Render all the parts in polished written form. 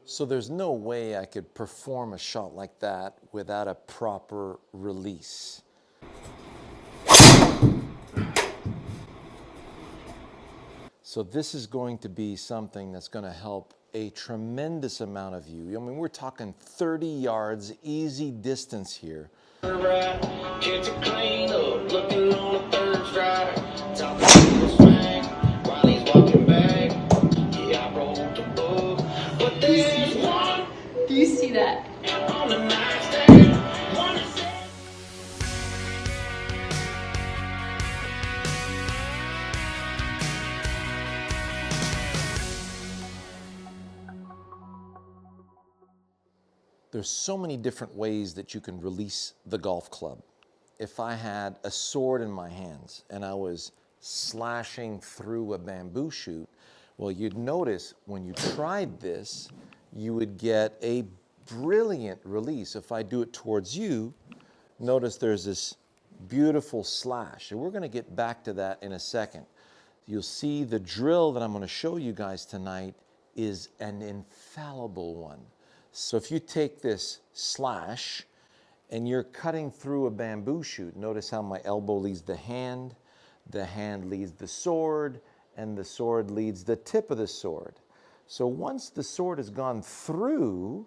So there's no way I could perform a shot like that without a proper release. So this is going to be something that's going to help a tremendous amount of you. I mean, we're talking 30 yards, easy distance here. Kids are clean up, looking on the third stride. Top of the swag while he's walking back. Yeah, I wrote the book, but there's one. Do you see that? On the nightstand, one that says. There's so many different ways that you can release the golf club. If I had a sword in my hands and I was slashing through a bamboo shoot, well, you'd notice when you tried this, you would get a brilliant release. If I do it towards you, notice there's this beautiful slash. And we're going to get back to that in a second. You'll see the drill that I'm going to show you guys tonight is an infallible one. So if you take this slash and you're cutting through a bamboo shoot, notice how my elbow leads the hand leads the sword, and the sword leads the tip of the sword. So once the sword has gone through,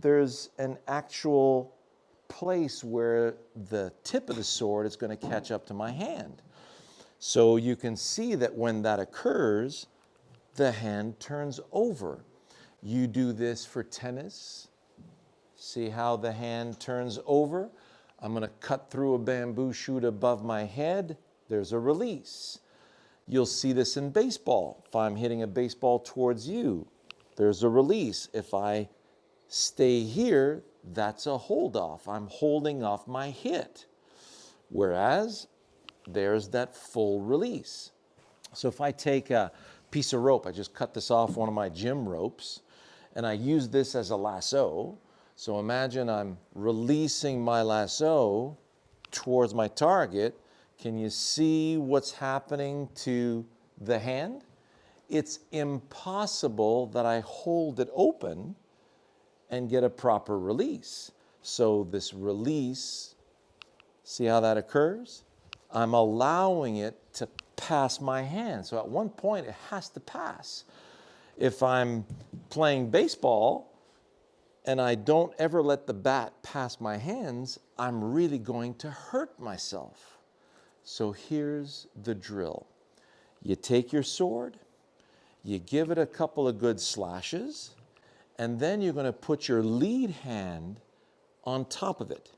there's an actual place where the tip of the sword is going to catch up to my hand. So you can see that when that occurs, the hand turns over. You do this for tennis. See how the hand turns over? I'm going to cut through a bamboo shoot above my head. There's a release. You'll see this in baseball. If I'm hitting a baseball towards you, there's a release. If I stay here, that's a hold off. I'm holding off my hit. Whereas there's that full release. So if I take a piece of rope, I just cut this off one of my gym ropes, and I use this as a lasso. So imagine I'm releasing my lasso towards my target. Can you see what's happening to the hand? It's impossible that I hold it open and get a proper release. So this release, see how that occurs? I'm allowing it to pass my hand. So at one point it has to pass. If I'm playing baseball and I don't ever let the bat pass my hands, I'm really going to hurt myself. So here's the drill. You take your sword, you give it a couple of good slashes, and then you're going to put your lead hand on top of it,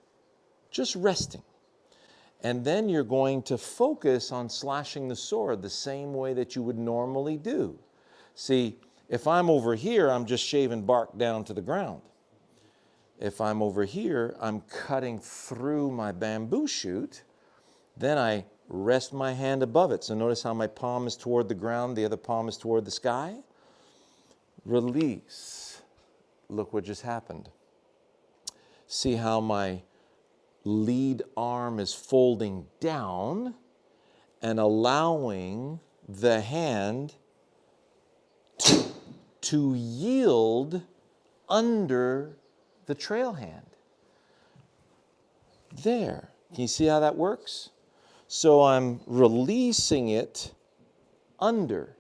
just resting. And then you're going to focus on slashing the sword the same way that you would normally do. See, if I'm over here, I'm just shaving bark down to the ground. If I'm over here, I'm cutting through my bamboo shoot. Then I rest my hand above it. So notice how my palm is toward the ground, the other palm is toward the sky. Release. Look what just happened. See how my lead arm is folding down and allowing the hand to yield under the trail hand. There. Can you see how that works? So I'm releasing it under.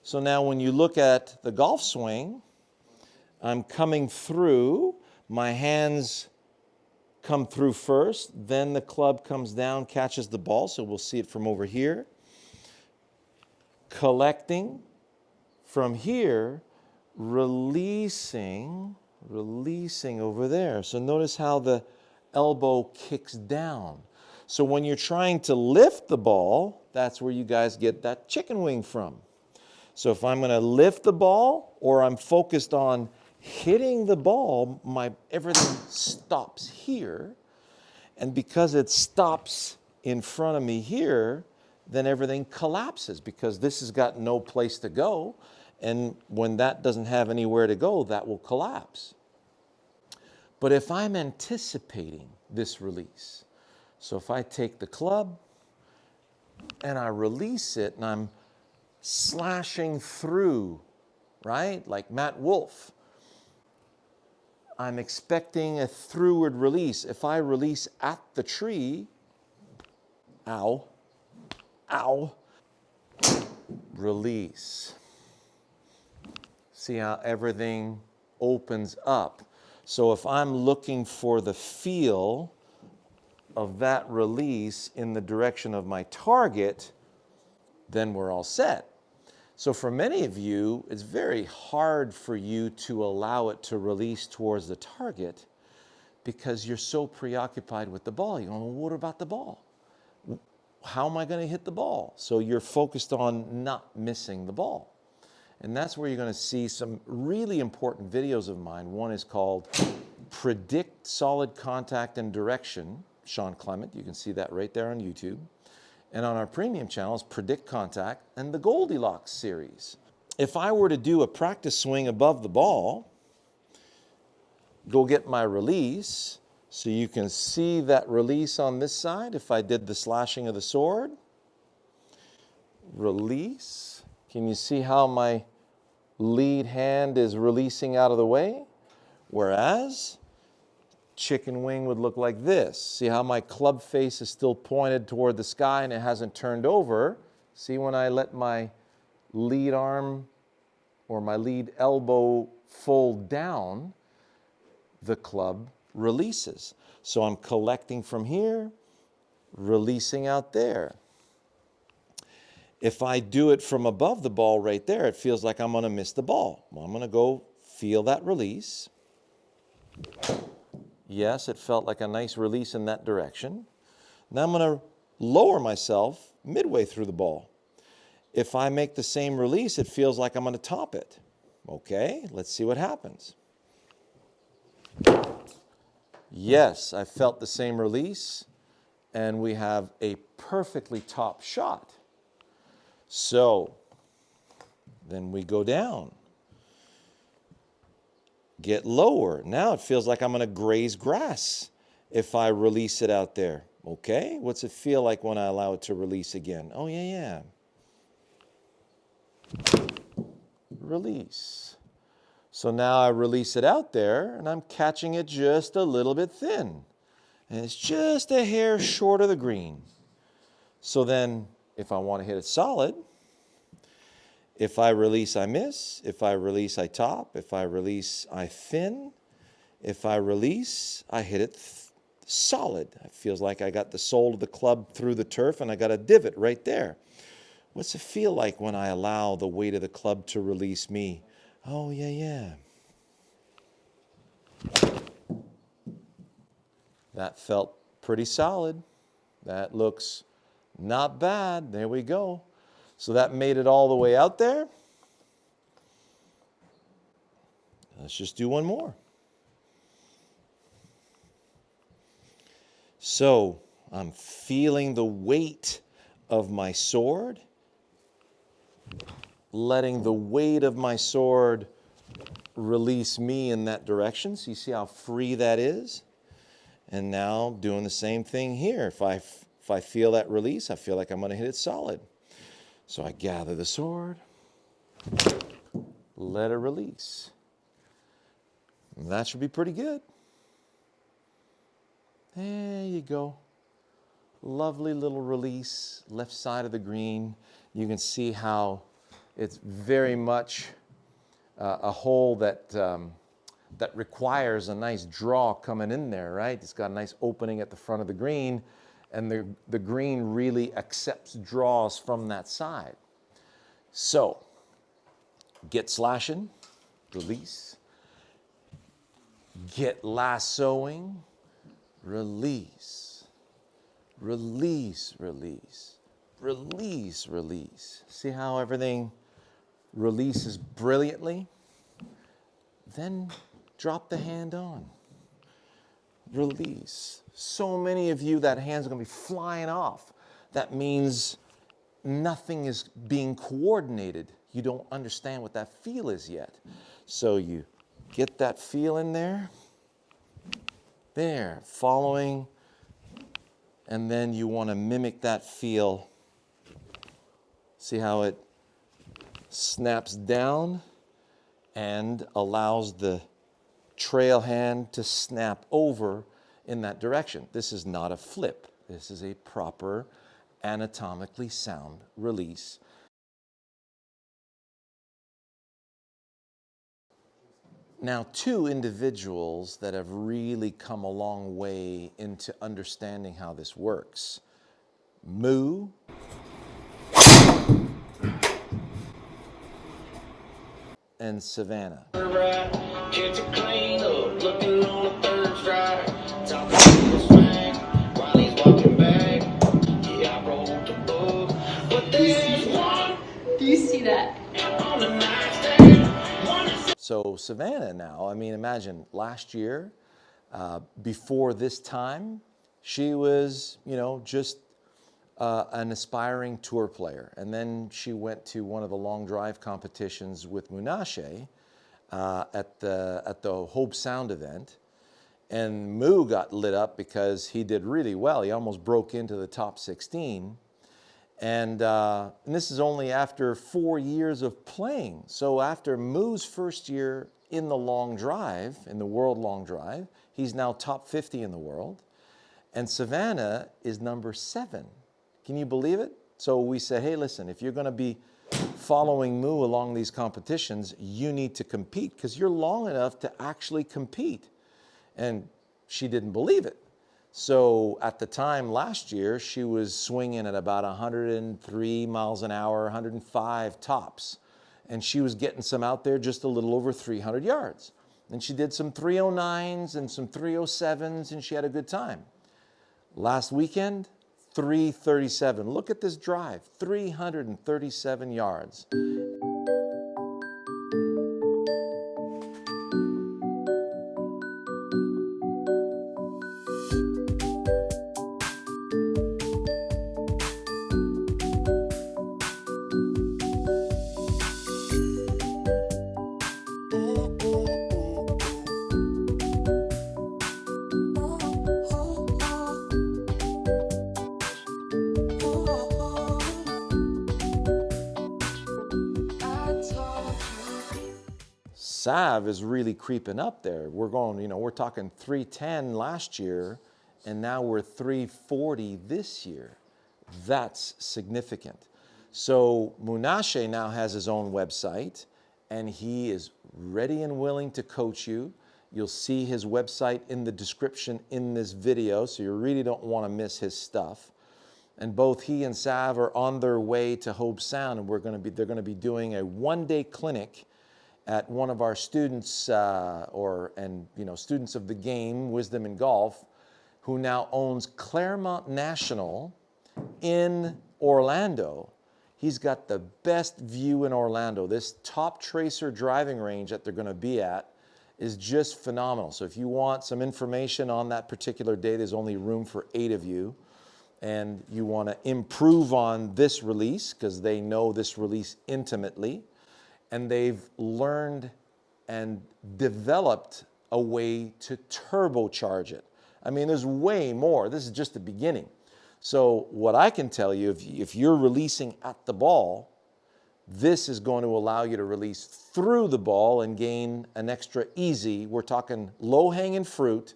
So now when you look at the golf swing, I'm coming through, my hands come through first, then the club comes down, catches the ball, so we'll see it from over here. Collecting from here, releasing over there. So notice how the elbow kicks down. So when you're trying to lift the ball, that's where you guys get that chicken wing from. So if I'm going to lift the ball or I'm focused on hitting the ball, everything stops here. And because it stops in front of me here, then everything collapses because this has got no place to go. And when that doesn't have anywhere to go, that will collapse. But if I'm anticipating this release, so if I take the club and I release it and I'm slashing through, right? Like Matt Wolf. I'm expecting a throughward release. If I release at the tree, ow, ow, release. See how everything opens up. So if I'm looking for the feel of that release in the direction of my target, then we're all set. So for many of you, it's very hard for you to allow it to release towards the target because you're so preoccupied with the ball. You're going, well, what about the ball? How am I going to hit the ball? So you're focused on not missing the ball. And that's where you're going to see some really important videos of mine. One is called Predict Solid Contact and Direction, Shawn Clement. You can see that right there on YouTube. And on our premium channels, Predict Contact and the Goldilocks series. If I were to do a practice swing above the ball, go get my release, so you can see that release on this side. If I did the slashing of the sword, release. Can you see how my lead hand is releasing out of the way? Whereas chicken wing would look like this. See how my club face is still pointed toward the sky and it hasn't turned over? See when I let my lead arm or my lead elbow fold down, the club releases. So I'm collecting from here, releasing out there. If I do it from above the ball right there, it feels like I'm going to miss the ball. Well, I'm going to go feel that release. Yes, it felt like a nice release in that direction. Now I'm going to lower myself midway through the ball. If I make the same release, it feels like I'm going to top it. Okay, let's see what happens. Yes, I felt the same release, and we have a perfectly top shot. So then we go down. Get lower. Now it feels like I'm going to graze grass if I release it out there. Okay, what's it feel like when I allow it to release again? Oh, yeah. Release. So now I release it out there, and I'm catching it just a little bit thin. And it's just a hair short of the green. So then, if I want to hit it solid, if I release, I miss. If I release, I top. If I release, I thin. If I release, I hit it solid. It feels like I got the sole of the club through the turf and I got a divot right there. What's it feel like when I allow the weight of the club to release me? Oh, yeah. That felt pretty solid. That looks not bad. There we go. So that made it all the way out there. Let's just do one more. So I'm feeling the weight of my sword, letting the weight of my sword release me in that direction. So you see how free that is? And now doing the same thing here. If I feel that release, I feel like I'm going to hit it solid. So I gather the sword, let it release. And that should be pretty good. There you go. Lovely little release, left side of the green. You can see how it's very much a hole that that requires a nice draw coming in there, right? It's got a nice opening at the front of the green, and the green really accepts draws from that side. So, get slashing, release. Get lassoing, release. Release, release, release, release. See how everything releases brilliantly? Then drop the hand on. Release. So many of you, that hand's going to be flying off. That means nothing is being coordinated. You don't understand what that feel is yet. So you get that feel in there. There, following. And then you want to mimic that feel. See how it snaps down and allows the trail hand to snap over in that direction. This is not a flip. This is a proper anatomically sound release. Now, two individuals that have really come a long way into understanding how this works. Moo and Savannah. Kids are clean up, looking on the third strike. Talking to the smack while he's walking back. Yeah, I wrote the book, but there's one. Do you see that? On the nightstand. One is So Savannah now, I mean, imagine last year, before this time, she was, just an aspiring tour player. And then she went to one of the long drive competitions with Munashe at the Hope Sound event. And Moo got lit up because he did really well. He almost broke into the top 16. And this is only after 4 years of playing. So after Moo's first year in the long drive, in the world long drive, he's now top 50 in the world. And Savannah is number 7. Can you believe it? So we said, hey, listen, if you're going to be following Moo along these competitions, you need to compete because you're long enough to actually compete. And she didn't believe it. So at the time last year, she was swinging at about 103 miles an hour, 105 tops. And she was getting some out there just a little over 300 yards. And she did some 309s and some 307s, and she had a good time. Last weekend, 337. Look at this drive, 337 yards. Sav is really creeping up there. We're going, we're talking 310 last year, and now we're 340 this year. That's significant. So Munashe now has his own website, and he is ready and willing to coach you. You'll see his website in the description in this video, so you really don't want to miss his stuff. And both he and Sav are on their way to Hope Sound, and they're going to be doing a one-day clinic at one of our students, students of the game, Wisdom in Golf, who now owns Clement National in Orlando. He's got the best view in Orlando. This top tracer driving range that they're going to be at is just phenomenal. So if you want some information on that particular day, there's only room for 8 of you, and you want to improve on this release because they know this release intimately, and they've learned and developed a way to turbocharge it. I mean, there's way more. This is just the beginning. So what I can tell you, if you're releasing at the ball, this is going to allow you to release through the ball and gain an extra easy, we're talking low-hanging fruit,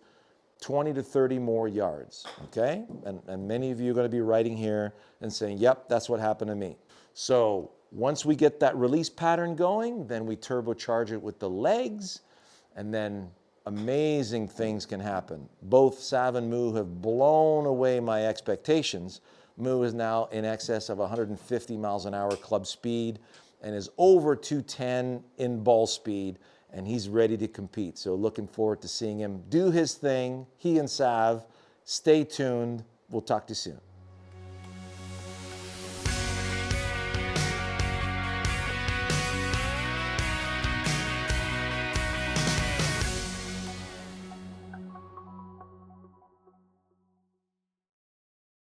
20 to 30 more yards, okay? And many of you are going to be writing here and saying, yep, that's what happened to me. So once we get that release pattern going, then we turbocharge it with the legs, and then amazing things can happen. Both Sav and Moo have blown away my expectations. Moo is now in excess of 150 miles an hour club speed and is over 210 in ball speed, and he's ready to compete. So looking forward to seeing him do his thing. He and Sav, stay tuned. We'll talk to you soon.